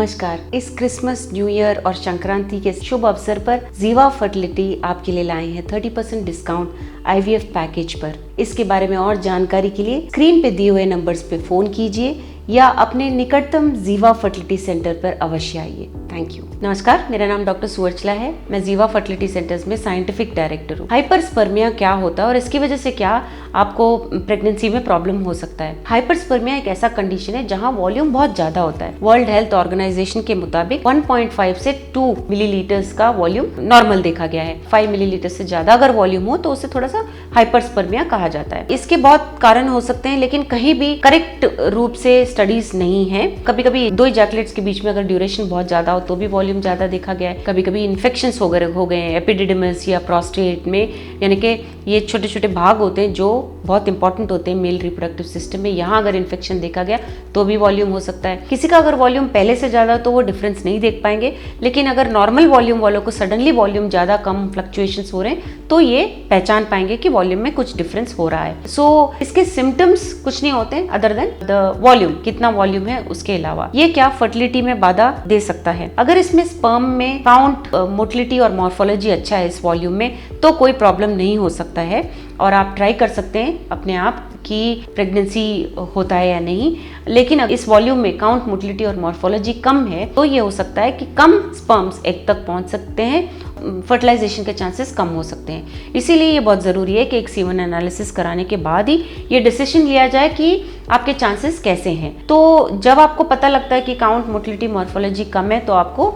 नमस्कार। इस Christmas, new year और संक्रांति के शुभ अवसर पर जीवा फर्टिलिटी आपके लिए लाए हैं 30% डिस्काउंट IVF पैकेज पर। इसके बारे में और जानकारी के लिए स्क्रीन पे दिए हुए नंबर्स पे फोन कीजिए या अपने निकटतम जीवा फर्टिलिटी सेंटर पर अवश्य आइए। Thank you. नमस्कार, मेरा नाम डॉक्टर सुवर्चला है। मैं जीवा फर्टिलिटी सेंटर्स में साइंटिफिक डायरेक्टर हूँ। हाइपरस्पर्मिया क्या होता है और इसकी वजह से क्या आपको प्रेगनेंसी में प्रॉब्लम हो सकता है। हाइपरस्पर्मिया एक ऐसा कंडीशन है जहाँ वॉल्यूम बहुत ज्यादा होता है। वर्ल्ड हेल्थ ऑर्गेनाइजेशन के मुताबिक 1.5 से 2 मिलीलीटर्स का वॉल्यूम नॉर्मल देखा गया है। 5 मिलीलीटर से ज्यादा अगर वॉल्यूम हो तो उसे थोड़ा सा हाइपरस्पर्मिया कहा जाता है। इसके बहुत कारण हो सकते हैं, लेकिन कहीं भी करेक्ट रूप से स्टडीज नहीं है। कभी कभी 2 इजैकुलेट्स के बीच में अगर ड्यूरेशन बहुत ज्यादा हो तो भी वॉल्यूम ज्यादा देखा गया है। कभी कभी इन्फेक्शंस हो गए हैं एपिडिडिमस या प्रोस्टेट में, यानी कि ये छोटे छोटे भाग होते हैं जो बहुत इंपॉर्टेंट होते हैं मेल रिप्रोडक्टिव सिस्टम में। यहाँ अगर इन्फेक्शन देखा गया तो भी वॉल्यूम हो सकता है। किसी का अगर वॉल्यूम पहले से ज्यादा तो वो डिफरेंस नहीं देख पाएंगे, लेकिन अगर नॉर्मल वॉल्यूम वालों को सडनली वॉल्यूम ज्यादा कम फ्लक्चुएशंस हो रहे हैं तो ये पहचान पाएंगे कि वॉल्यूम में कुछ डिफरेंस हो रहा है। सो इसके सिम्टम्स कुछ नहीं होते अदर देन द वॉल्यूम, कितना वॉल्यूम है उसके अलावा। ये क्या फर्टिलिटी में बाधा दे सकता है। अगर इसमें स्पर्म में काउंट, मोटिलिटी और मॉर्फोलॉजी अच्छा है इस वॉल्यूम में तो कोई प्रॉब्लम नहीं हो सकता है और आप ट्राई कर सकते हैं अपने आप कि प्रेगनेंसी होता है या नहीं। लेकिन अगर इस वॉल्यूम में काउंट, मोटिलिटी और मॉर्फोलॉजी कम है तो ये हो सकता है कि कम स्पर्म्स एग तक पहुंच सकते हैं, फर्टिलाइजेशन के चांसेस कम हो सकते हैं। इसीलिए ये बहुत ज़रूरी है कि एक सीमन एनालिसिस कराने के बाद ही ये डिसीजन लिया जाए कि आपके चांसेस कैसे हैं। तो जब आपको पता लगता है कि काउंट, मोटिलिटी, मॉर्फोलॉजी कम है तो आपको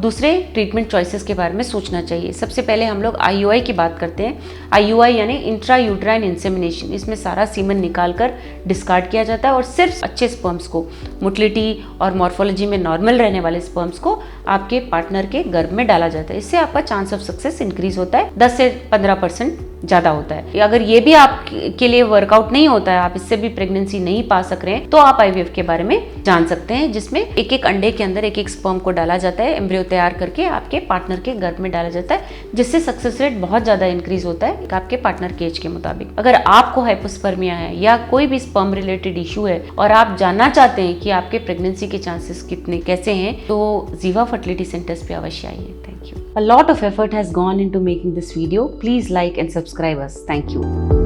दूसरे ट्रीटमेंट चॉइसेस के बारे में सोचना चाहिए। सबसे पहले हम लोग IUI की बात करते हैं। IUI यानी इंट्रा यूट्राइन इंसेमिनेशन। इसमें सारा सीमन निकाल कर डिस्कार्ड किया जाता है और सिर्फ अच्छे स्पर्म्स को, मोटिलिटी और मॉर्फोलॉजी में नॉर्मल रहने वाले स्पर्म्स को आपके पार्टनर के गर्भ में डाला जाता है। इससे आपका चांस ऑफ सक्सेस इंक्रीज होता है, 10 से 15% ज़्यादा होता है। अगर ये भी आपके लिए वर्कआउट नहीं होता है, आप इससे भी प्रेगनेंसी नहीं पा सक रहे हैं, तो आप IVF के बारे में जान सकते हैं, जिसमें एक एक अंडे के अंदर एक एक स्पर्म को डाला जाता है, एम्ब्रियो तैयार करके आपके पार्टनर के गर्भ में डाला जाता है, जिससे सक्सेस रेट बहुत ज़्यादा इंक्रीज होता है आपके पार्टनर के एज के मुताबिक। अगर आपको हाइपोस्पर्मिया है या कोई भी स्पर्म रिलेटेड इशू है और आप जानना चाहते हैं कि आपके प्रेगनेंसी के चांसेस कितने कैसे हैं, तो जीवा फर्टिलिटी सेंटर्स पे अवश्य आइए। Thank you. A lot of effort has gone into making this video. Please like and subscribe us. Thank you.